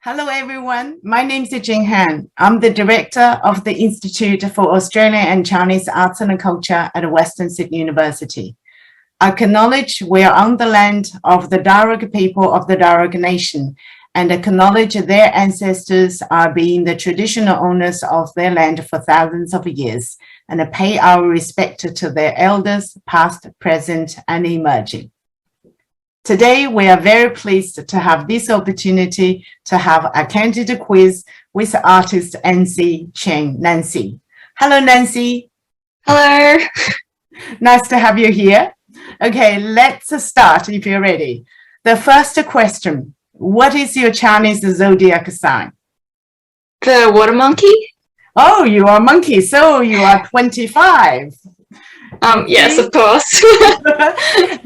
Hello, everyone. My name is Jing Han. I'm the director of the Institute for Australian and Chinese Arts and Culture at Western Sydney University. I acknowledge we are on the land of the Darug people of the Darug Nation and acknowledge their ancestors are being the traditional owners of their land for thousands of years and pay our respect to their elders, past, present, and emerging. Today, we are very pleased to have this opportunity to have a Candid quiz with artist Nancy Chen. Nancy. Hello, Nancy. Hello. Nice to have you here. Okay, let's start if you're ready. The first question, what is your Chinese zodiac sign? The water monkey? Oh, you are a monkey, so you are 25. Yes, of course.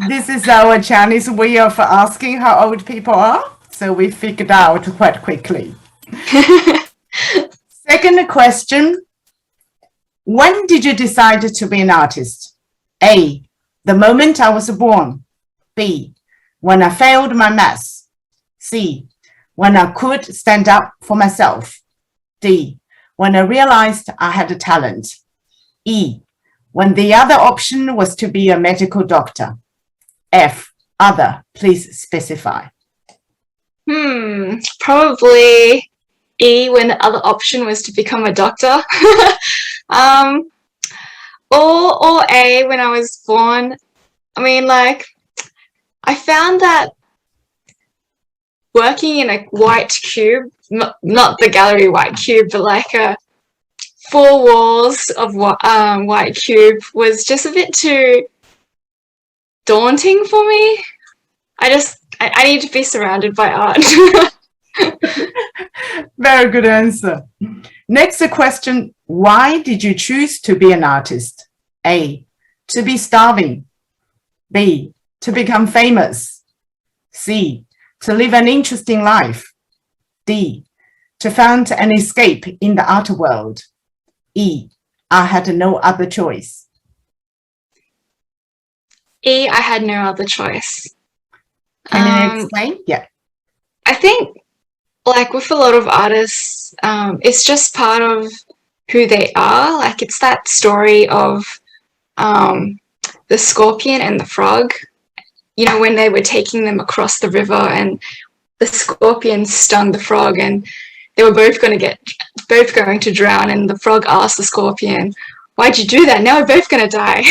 This is our Chinese way of asking how old people are, so we figured out quite quickly. Second question, when did you decide to be an artist? A, the moment I was born. B, when I failed my maths. C, when I could stand up for myself. D, when I realized I had a talent. E, when the other option was to be a medical doctor. F, other, please specify. Probably E, when the other option was to become a doctor. Or A, when I was born. I mean, like, I found that working in a white cube, not the gallery white cube, but like a 4 walls of white cube was just a bit too daunting for me. I need to be surrounded by art. Very good answer. Next question, why did you choose to be an artist? A, to be starving. B, to become famous. C, to live an interesting life. D, to find an escape in the art world. E, I had no other choice. E, I had no other choice. Can you explain? Yeah. I think, like with a lot of artists, it's just part of who they are. Like it's that story of the scorpion and the frog. You know, when they were taking them across the river and the scorpion stung the frog and they were both going to drown, and the frog asked the scorpion, "Why'd you do that? Now we're both going to die."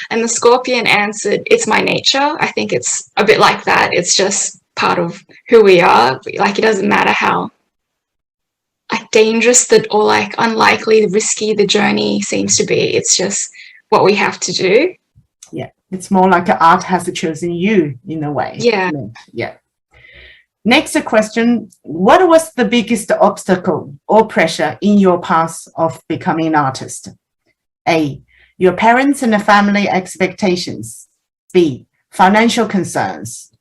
And the scorpion answered, "It's my nature." I think it's a bit like that. It's just part of who we are. Like, it doesn't matter how like dangerous or like unlikely, risky the journey seems to be. It's just what we have to do. Yeah, it's more like art has chosen you in a way. Yeah. Yeah. Next question, what was the biggest obstacle or pressure in your path of becoming an artist? A, your parents and the family expectations. B, financial concerns.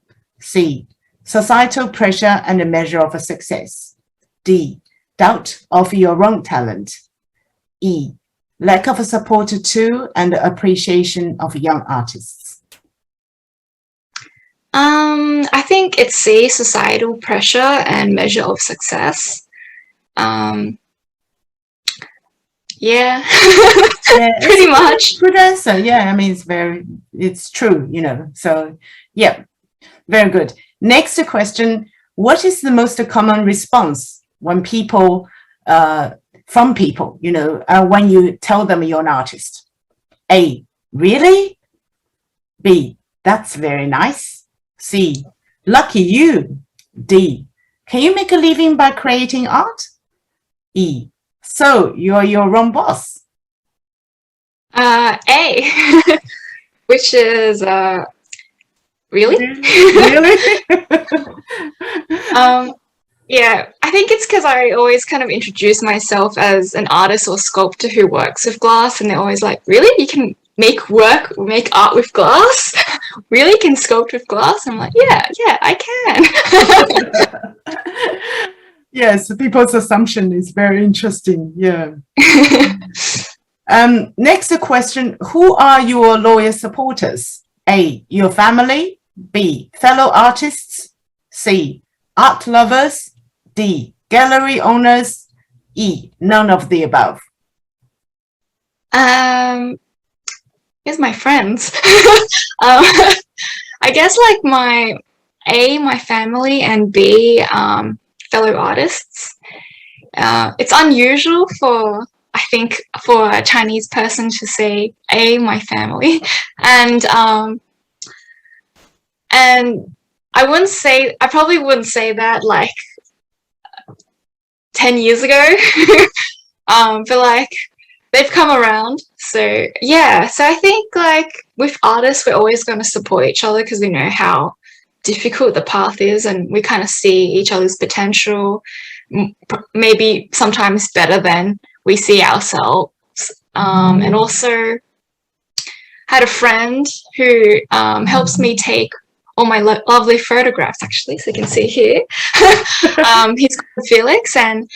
C, societal pressure and a measure of success. D, doubt of your own talent. E, lack of support to and appreciation of young artists. I think it's C, societal pressure and measure of success. Yeah, pretty much. Good answer. Yeah, I mean, it's true, you know. So, yeah, very good. Next question, what is the most common response when from people, you know, when you tell them you're an artist? A, really? B, that's very nice. C, lucky you. D, can you make a living by creating art? E, so you're your own boss. A, which is really? Really? Yeah, I think it's because I always kind of introduce myself as an artist or sculptor who works with glass, and they're always like, "Really? You can make art with glass? Really? You can sculpt with glass?" I'm like, yeah, I can. Yes, people's assumption is very interesting. Yeah. Next question, who are your loyal supporters? A, your family. B, fellow artists. C, art lovers. D, gallery owners, E, none of the above? Here's my friends. I guess like my family, and B, fellow artists. It's unusual for, I think, for a Chinese person to say A, my family, and I probably wouldn't say that like 10 years ago, but like they've come around. So yeah, so I think like with artists, we're always going to support each other because we know how difficult the path is, and we kind of see each other's potential, maybe sometimes better than we see ourselves. And also had a friend who helps me take all my lovely photographs, actually, so you can see here. He's called Felix, and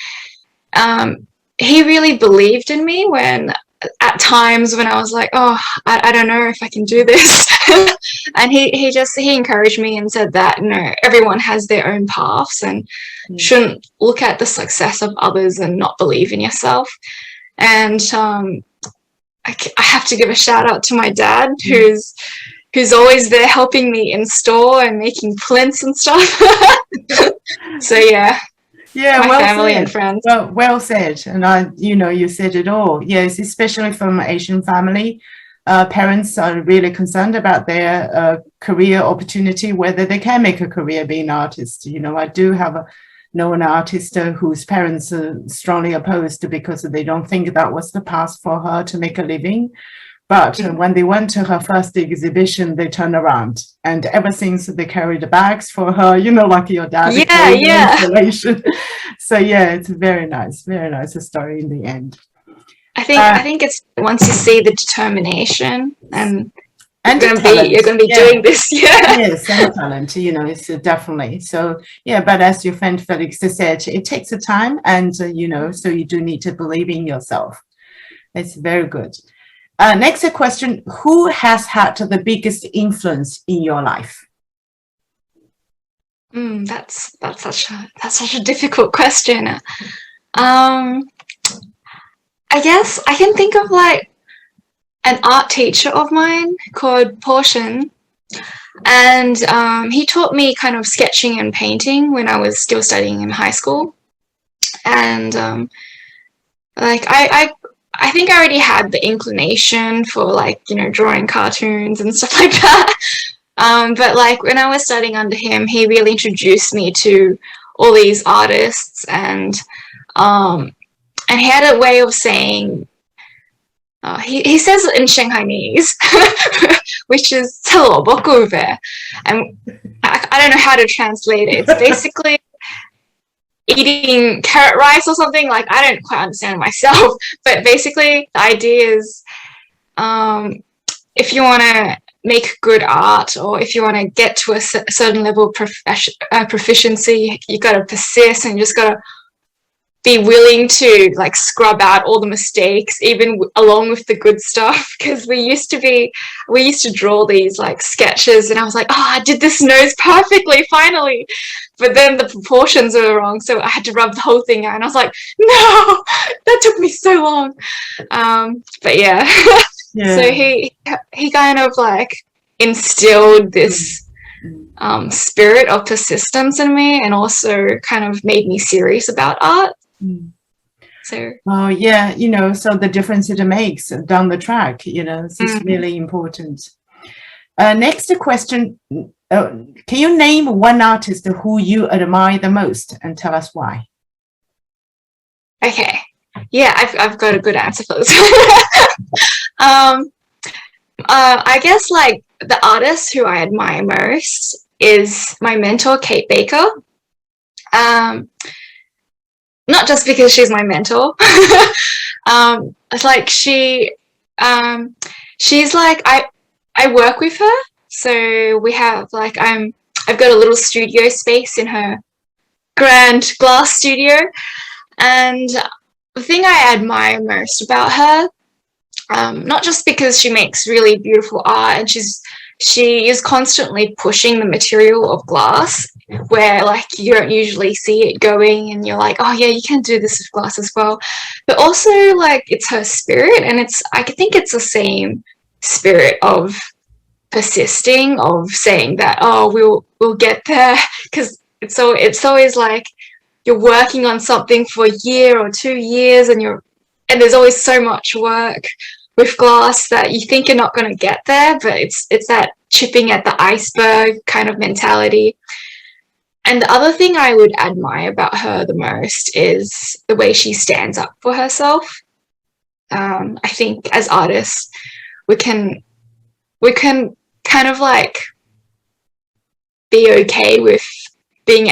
he really believed in me when, at times when I was like, oh, I don't know if I can do this. And he encouraged me and said that, you know, everyone has their own paths and shouldn't look at the success of others and not believe in yourself. And I have to give a shout out to my dad, who's always there helping me in store and making plinths and stuff. So yeah. Yeah, my well family said. and friends. Well said. And you said it all. Yes, especially from Asian family, parents are really concerned about their career opportunity, whether they can make a career being an artist. You know, I do know an artist whose parents are strongly opposed because they don't think that was the path for her to make a living. But when they went to her first exhibition, they turned around, and ever since they carried the bags for her, you know, like your dad. Yeah. Installation. So yeah, it's very nice story in the end. I think it's once you see the determination and you're gonna be doing this. Yeah. Yes, and talent, you know, it's definitely. So yeah, but as your friend Felix said, it takes a time, and so you do need to believe in yourself. It's very good. Next question: who has had the biggest influence in your life? That's such a difficult question. I guess I can think of like an art teacher of mine called Prof Jing Han, and he taught me kind of sketching and painting when I was still studying in high school. And like I think I already had the inclination for like, you know, drawing cartoons and stuff like that. But like when I was studying under him, he really introduced me to all these artists, and he had a way of saying, he says it in Shanghainese, which is 吃萝卜菇呗. And I don't know how to translate it. It's basically eating carrot rice or something. Like, I don't quite understand it myself, but basically the idea is if you want to make good art, or if you want to get to a certain level of proficiency, you got to persist, and you just got to be willing to like scrub out all the mistakes, even along with the good stuff. Because we used to draw these like sketches, and I was like, oh, I did this nose perfectly finally, but then the proportions were wrong, so I had to rub the whole thing out, and I was like, no, that took me so long. But yeah. So he kind of like instilled this spirit of persistence in me, and also kind of made me serious about art. So yeah, so the difference it makes down the track, this is really important. Next question, can you name one artist who you admire the most, and tell us why? Okay, yeah, I've got a good answer for this. I guess like the artist who I admire most is my mentor, Kate Baker. Not just because she's my mentor. It's like she's like I work with her, so we have like I've got a little studio space in her grand glass studio, and the thing I admire most about her, not just because she makes really beautiful art and she is constantly pushing the material of glass where like you don't usually see it going, and you're like, oh yeah, you can do this with glass as well. But also like it's her spirit, and I think it's the same spirit of persisting, of saying that, oh, we'll get there, because it's always like you're working on something for a year or 2 years, and there's always so much work with glass that you think you're not going to get there, but it's that chipping at the iceberg kind of mentality. And the other thing I would admire about her the most is the way she stands up for herself. I think as artists, we can kind of like be okay with being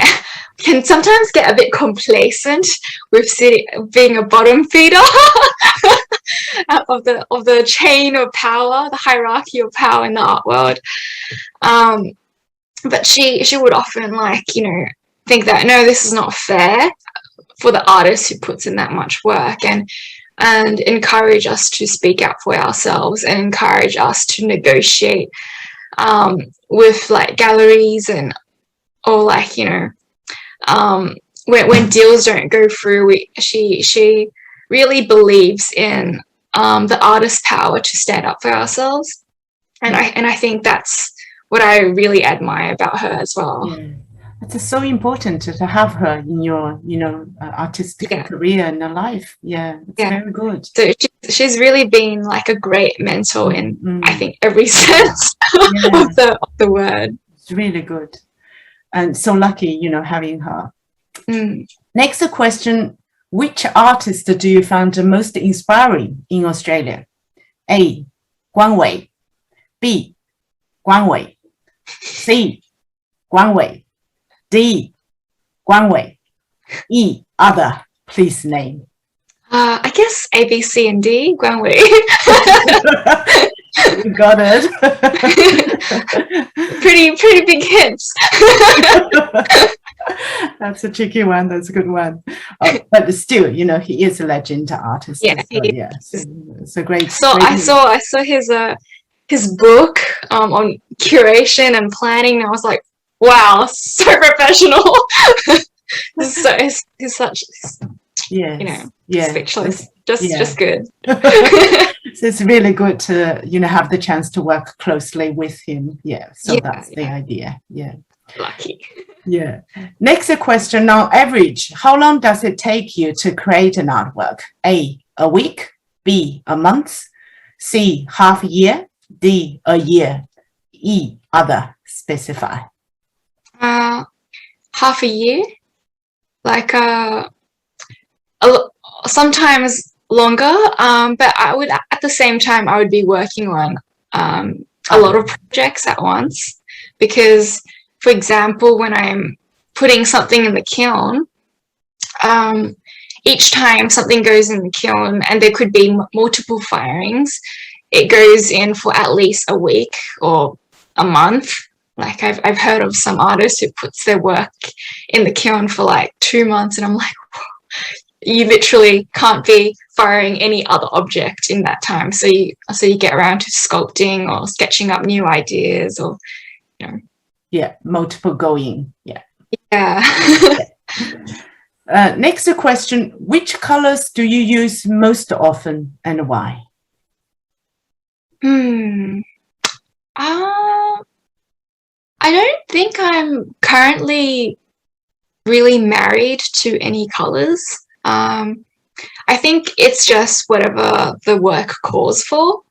can sometimes get a bit complacent with being a bottom feeder of the chain of power, the hierarchy of power in the art world. But she would often like, think that no, this is not fair for the artist who puts in that much work, and encourage us to speak out for ourselves, and encourage us to negotiate with like galleries, and or like when deals don't go through, she really believes in the artist's power to stand up for ourselves, and I think that's what I really admire about her as well. Yeah. It's so important to have her in your artistic career and life. Yeah, it's very good. So she's really been like a great mentor in I think every sense of the word. It's really good, and so lucky having her. Next question: which artist do you find the most inspiring in Australia? A. Guan Wei. B. Guan Wei. C. Guan Wei. D. Guan Wei. E. Other. Please name. I guess A, B, C, and D. Guan Wei. You got it. pretty big hints. That's a tricky one. That's a good one. But still, he is a legend artist. Yeah, so, it's a great. So great I saw his book on curation and planning, and I was like, wow, so professional. He's such, speechless. Just good. So it's really good to have the chance to work closely with him. That's the idea. Lucky. Next question: on average, how long does it take you to create an artwork? A week. B, a month. C, half a year. D, a year. E, other. Specify. Half a year, like sometimes longer, but I would, at the same time, I would be working on a lot of projects at once, because for example, when I'm putting something in the kiln, each time something goes in the kiln, and there could be multiple firings, it goes in for at least a week or a month. Like I've heard of some artists who puts their work in the kiln for like 2 months, and I'm like, you literally can't be firing any other object in that time. So you get around to sculpting or sketching up new ideas, or multiple going. Next question: which colors do you use most often, and why? I don't think I'm currently really married to any colors. I think it's just whatever the work calls for,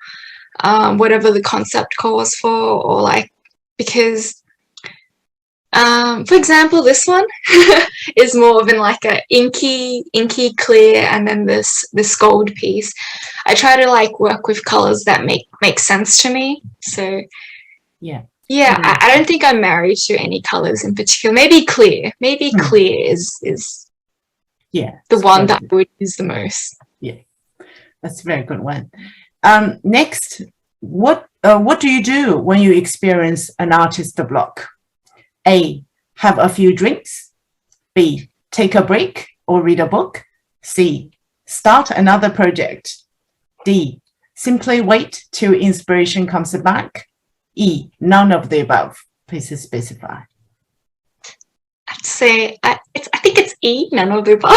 whatever the concept calls for, or like, because for example, this one is more of in like a inky clear, and then this gold piece. I try to like work with colors that make sense to me. So I don't think I'm married to any colors in particular. Maybe clear. Clear is the one that I would use the most. That's a very good one. Next, what do you do when you experience an artist block? A, have a few drinks. B, take a break or read a book. C, start another project. D, simply wait till inspiration comes back. E, none of the above. Please specify. say I think it's E, none of the above.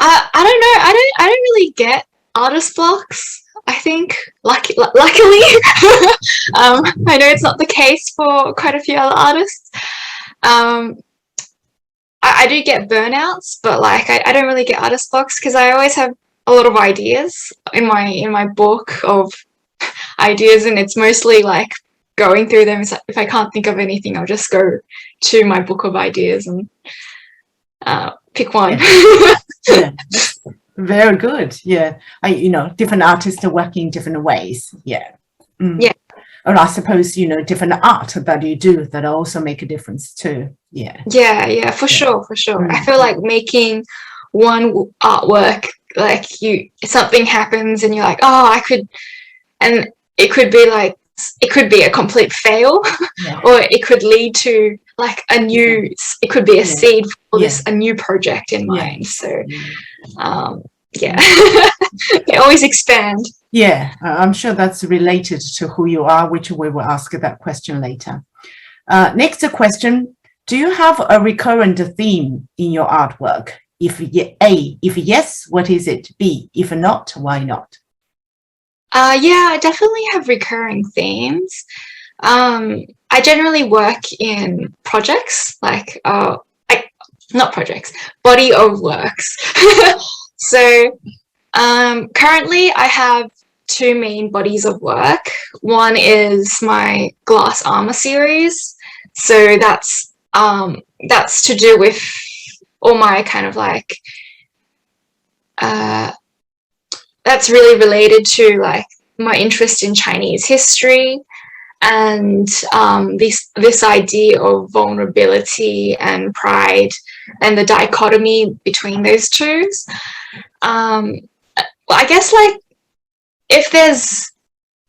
I don't know. I don't really get artist blocks. I think, luckily, I know it's not the case for quite a few other artists. Um, I do get burnouts, but like I don't really get artist blocks because I always have a lot of ideas in my book of ideas, and it's mostly like going through them. It's like, if I can't think of anything, I'll just go to my book of ideas and pick one. Yeah, very good. Yeah, different artists are working different ways. Yeah. Yeah. Or I suppose, different art that you do that also make a difference too. Yeah. Yeah, for sure. I feel like making one artwork, like something happens and you're like, oh, I could, and it could be like, it could be a complete fail, or it could lead to like a new, it could be a seed for a new project in mind. So, they always expand. Yeah, I'm sure that's related to who you are, which we will ask that question later. Next question, do you have a recurrent theme in your artwork? If yes, what is it? B, if not, why not? Yeah, I definitely have recurring themes. I generally work in projects, like not projects, body of works. So currently I have two main bodies of work. One is my glass armor series. So that's to do with all my kind of like that's really related to like my interest in Chinese history and this idea of vulnerability and pride and the dichotomy between those two. I guess like if there's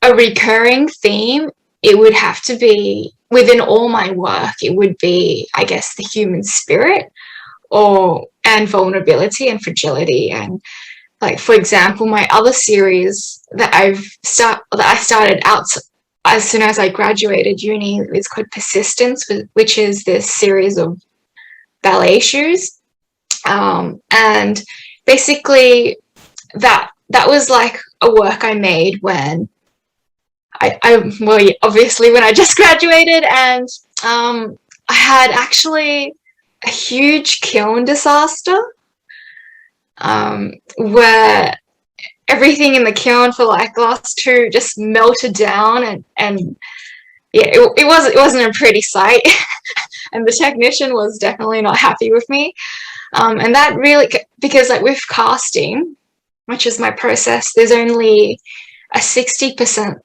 a recurring theme, it would have to be within all my work. It would be, I guess, the human spirit and vulnerability and fragility. And like, for example, my other series that I started out as soon as I graduated uni is called Persistence, which is this series of ballet shoes. And basically that was like a work I made when obviously when I just graduated, and I had actually a huge kiln disaster where everything in the kiln for like glass 2 just melted down, and yeah, it wasn't a pretty sight. And the technician was definitely not happy with me. And that really, because like with casting, which is my process, there's only a 60%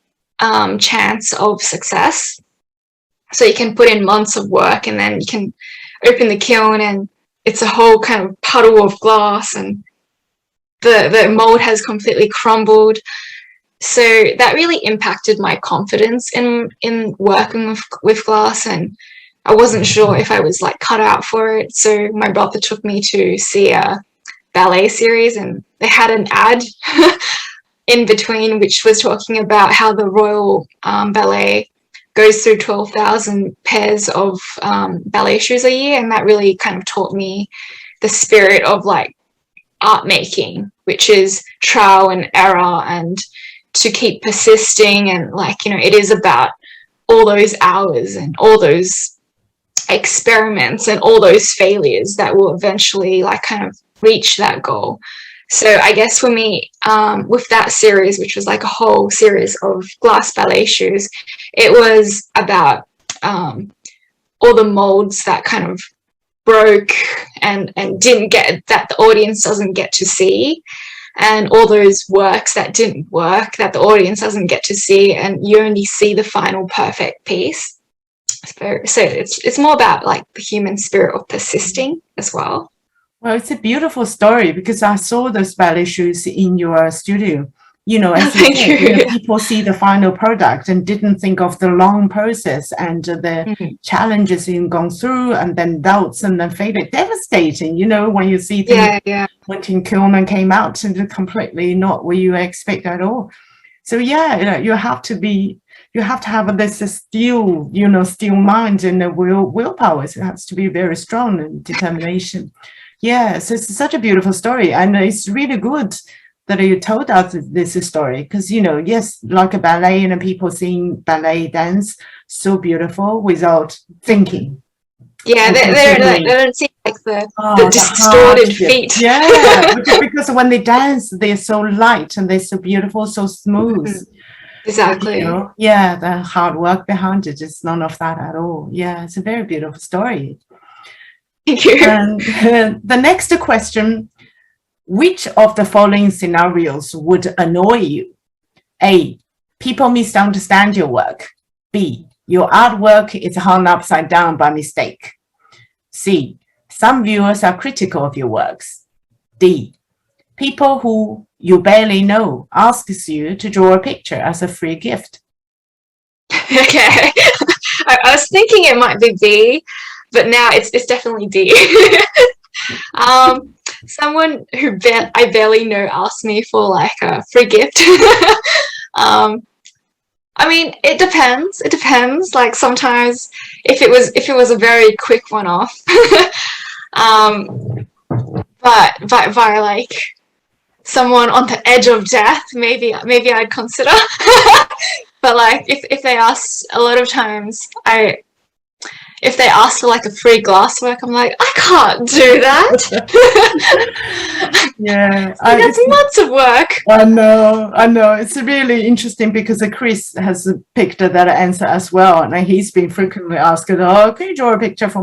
chance of success. So you can put in months of work and then you can open the kiln and it's a whole kind of puddle of glass and the mold has completely crumbled. So that really impacted my confidence in working with glass, and I wasn't sure if I was like cut out for it. So my brother took me to see a ballet series, and they had an ad in between which was talking about how the Royal Ballet goes through 12,000 pairs of ballet shoes a year, and that really kind of taught me the spirit of like art making, which is trial and error and to keep persisting, and like, it is about all those hours and all those experiments and all those failures that will eventually like kind of reach that goal. So I guess for me, with that series, which was like a whole series of glass ballet shoes, it was about all the molds that kind of broke and didn't get, that the audience doesn't get to see, and all those works that didn't work that the audience doesn't get to see, and you only see the final perfect piece. So it's more about like the human spirit of persisting as well. Well, it's a beautiful story because I saw those ballet shoes in your studio. As you said, people see the final product and didn't think of the long process and the challenges you've gone through, and then doubts and then failure. Devastating, when you see things went in kiln and came out and completely not what you expect at all. So you have to be you have to have this steel, steel mind and the willpower. So it has to be very strong and determination. Yeah, so it's such a beautiful story, and it's really good that you told us this story, because yes, like a ballet and people seeing ballet dance so beautiful without thinking. Yeah, they don't seem like the distorted feet. Yeah, because when they dance, they're so light and they're so beautiful, so smooth. Exactly. Yeah, the hard work behind it is none of that at all. Yeah, it's a very beautiful story. Thank you. And the next question, which of the following scenarios would annoy you? A, people misunderstand your work. B, your artwork is hung upside down by mistake. C, some viewers are critical of your works. D, people who you barely know asks you to draw a picture as a free gift. Okay. I was thinking it might be B, but now it's definitely D. Someone who I barely know asked me for like a free gift. I mean, it depends. It depends. Like sometimes if it was a very quick one-off, but by like someone on the edge of death, maybe I'd consider. But like if they ask, a lot of times if they ask for like a free glasswork, I'm like, I can't do that. Yeah, that's lots of work. I know. It's really interesting because Chris has picked that answer as well, and he's been frequently asked, "Oh, can you draw a picture for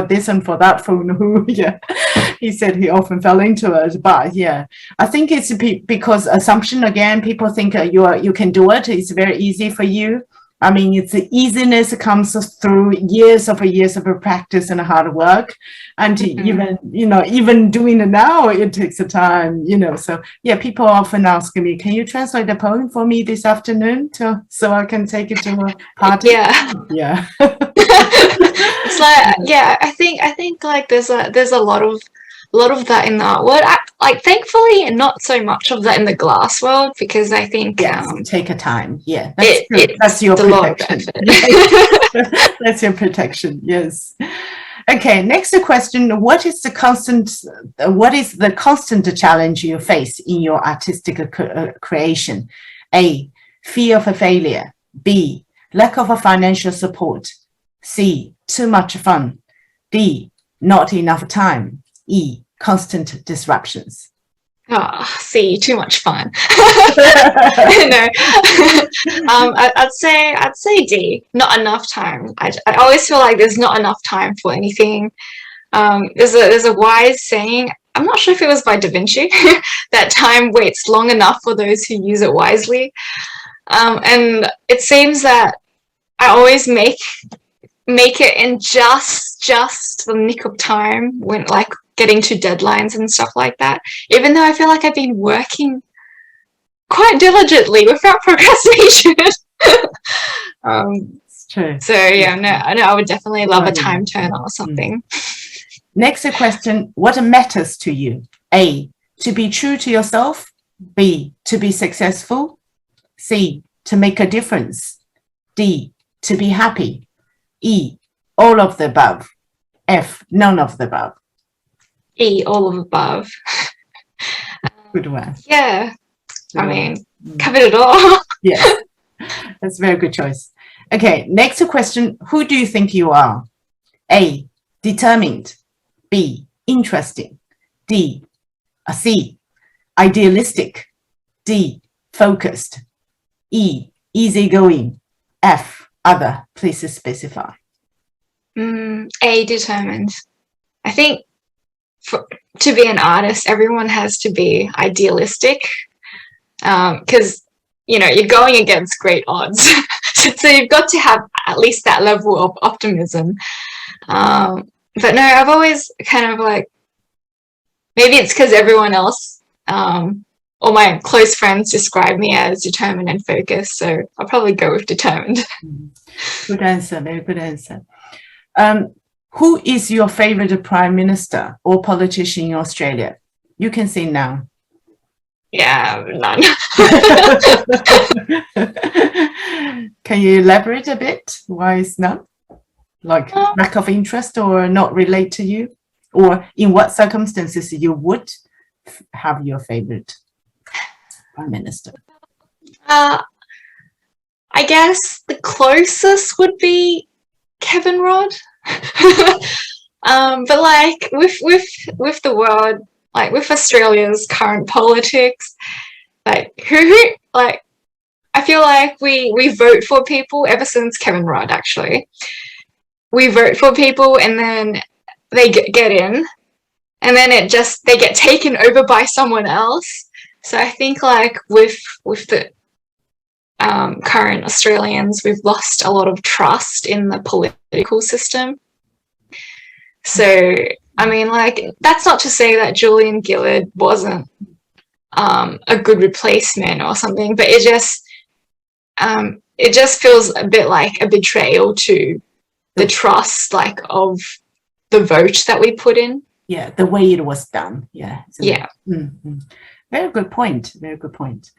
this and for that phone?" Yeah, he said he often fell into it, but yeah, I think it's because assumption again. People think you can do it. It's very easy for you. I mean, it's the easiness comes through years of practice and hard work, and even doing it now, it takes a time, So yeah, people often ask me, "Can you translate the poem for me this afternoon so I can take it to a party?" Yeah. It's like I think like there's a lot of that in the art world. Like thankfully, not so much of that in the glass world, because I think take a time. Yeah, that's good. That's your protection. That's your protection. Yes. Okay. Next question: what is the constant challenge you face in your artistic creation? A, fear of a failure. B, lack of a financial support. C, too much fun. D, not enough time. E, constant disruptions. C, too much fun. No. I'd say D, not enough time. I always feel like there's not enough time for anything. There's a wise saying, I'm not sure if it was by Da Vinci, that time waits long enough for those who use it wisely. And it seems that I always make it in just the nick of time, when like getting to deadlines and stuff like that, even though I feel like I've been working quite diligently without procrastination. It's true. So yeah, no, I would definitely love a time turner or something. Next question: what matters to you? A, to be true to yourself. B, to be successful. C, to make a difference. D, to be happy. E, all of the above. F, none of the above. E, all of the above. Good one. Yeah. I mean, covered it all. Yes, that's a very good choice. Okay, next question. Who do you think you are? A, determined. B, interesting. D, C, idealistic. D, focused. E, easygoing. F, other. Please specify. A, determined. I think to be an artist, everyone has to be idealistic, because you're going against great odds. So you've got to have at least that level of optimism. But no, I've always kind of like, maybe it's because everyone else, all my close friends describe me as determined and focused, so I'll probably go with determined. Good answer, very good answer. Who is your favorite prime minister or politician in Australia? You can say now. Yeah, none. Can you elaborate a bit? Why is none? Like lack of interest or not relate to you? Or in what circumstances you would have your favorite prime minister? I guess the closest would be Kevin Rudd. But like with the world, like with Australia's current politics, like who like I feel like we vote for people ever since Kevin Rudd actually. We vote for people and then they get in and then they get taken over by someone else. So I think like with the current Australians, we've lost a lot of trust in the political system. So, I mean, like, that's not to say that Julian Gillard wasn't a good replacement or something, but it just feels a bit like a betrayal to the trust, like, of the vote that we put in. Yeah, the way it was done. Yeah. Yeah. Mm-hmm. Very good point. Very good point.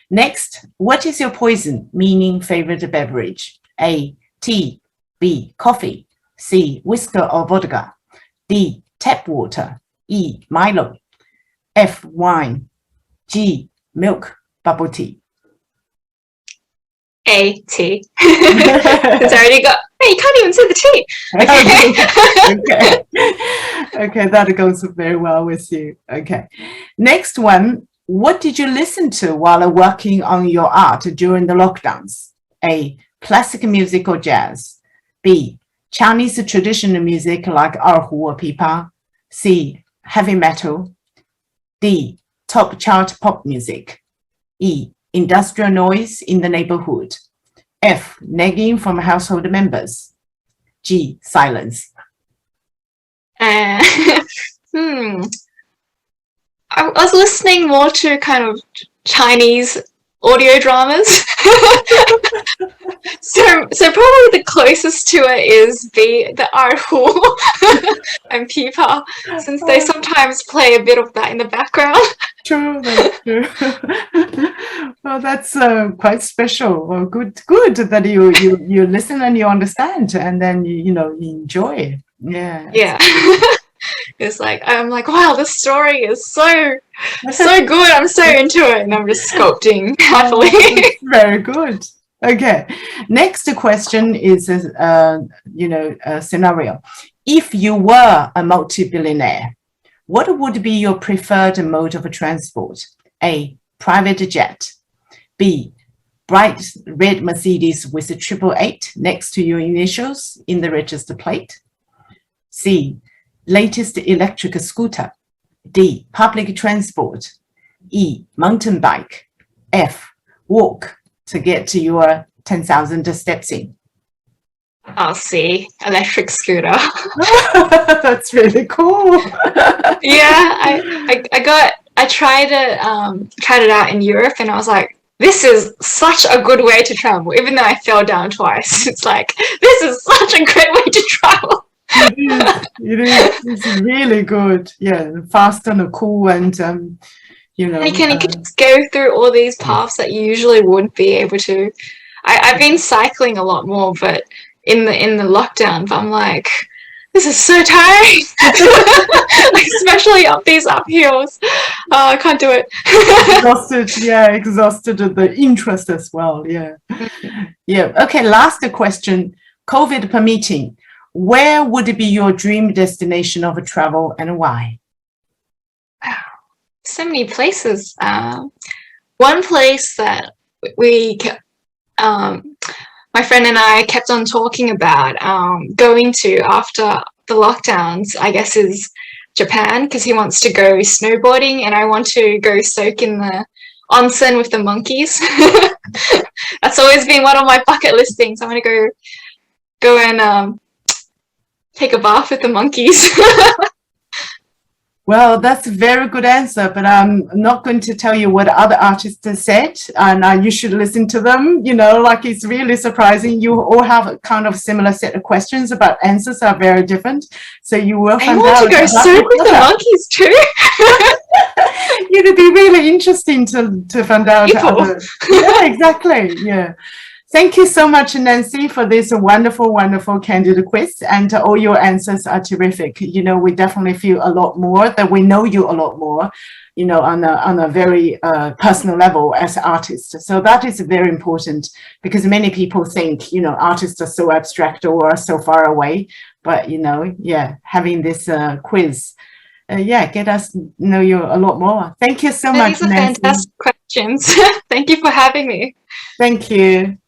Next, what is your poison, meaning favorite beverage? A, tea. B, coffee. C, whiskey or vodka. D, tap water. E, Milo. F, wine. G, milk, bubble tea. A, tea. It's already got, hey, you can't even say the Okay. tea. Okay, that goes very well with you. Okay. Next one. What did you listen to while working on your art during the lockdowns? A, classic music or jazz. B, Chinese traditional music like erhu or pipa. C, heavy metal. D, top chart pop music. E, industrial noise in the neighborhood. F, nagging from household members. G, silence. I was listening more to kind of Chinese audio dramas. so probably the closest to it is the erhu and pipa, since they sometimes play a bit of that in the background. True, that's true. Well, that's quite special. Well, good that you listen and you understand, and then you enjoy. Yeah. Yeah. It's like I'm like, wow, this story is so good. I'm so into it, and I'm just sculpting happily. Very good. Okay. Next question is a scenario. If you were a multi-billionaire, what would be your preferred mode of transport? A, private jet. B, bright red Mercedes with a 888 next to your initials in the register plate. C, latest electric scooter. D, public transport. E, mountain bike. F, walk to get to your 10,000 steps in. I'll see, electric scooter. That's really cool. Yeah, I tried it out in Europe, and I was like, this is such a good way to travel. Even though I fell down twice, it's like, this is such a great way to travel. It is. It's really good. Yeah, fast and cool, and you can just go through all these paths that you usually wouldn't be able to. I've been cycling a lot more, but in the lockdown, but I'm like, this is so tiring. Especially up these uphills. I can't do it. Exhausted at the interest as well. Yeah. Okay, last question. COVID permitting, where would be your dream destination of travel and why? So many places. One place that my friend and I kept on talking about going to after the lockdowns, I guess, is Japan, because he wants to go snowboarding and I want to go soak in the onsen with the monkeys. That's always been one of my bucket list things. I want to go and take a bath with the monkeys. Well, that's a very good answer, but I'm not going to tell you what other artists have said, and you should listen to them. You know, like it's really surprising. You all have a kind of similar set of questions, but answers are very different. So you will I find want to out go about so each with the other. monkeys too. It'll be really interesting to find out People. other. Yeah, exactly. Yeah. Thank you so much, Nancy, for this wonderful, wonderful Candid quiz. And all your answers are terrific. You know, we definitely feel a lot more that we know you a lot more, you know, on a very personal level as artists. So that is very important because many people think, you know, artists are so abstract or so far away. But, you know, yeah, having this quiz, yeah, get us know you a lot more. Thank you so much, These are Nancy. fantastic questions. Thank you for having me. Thank you.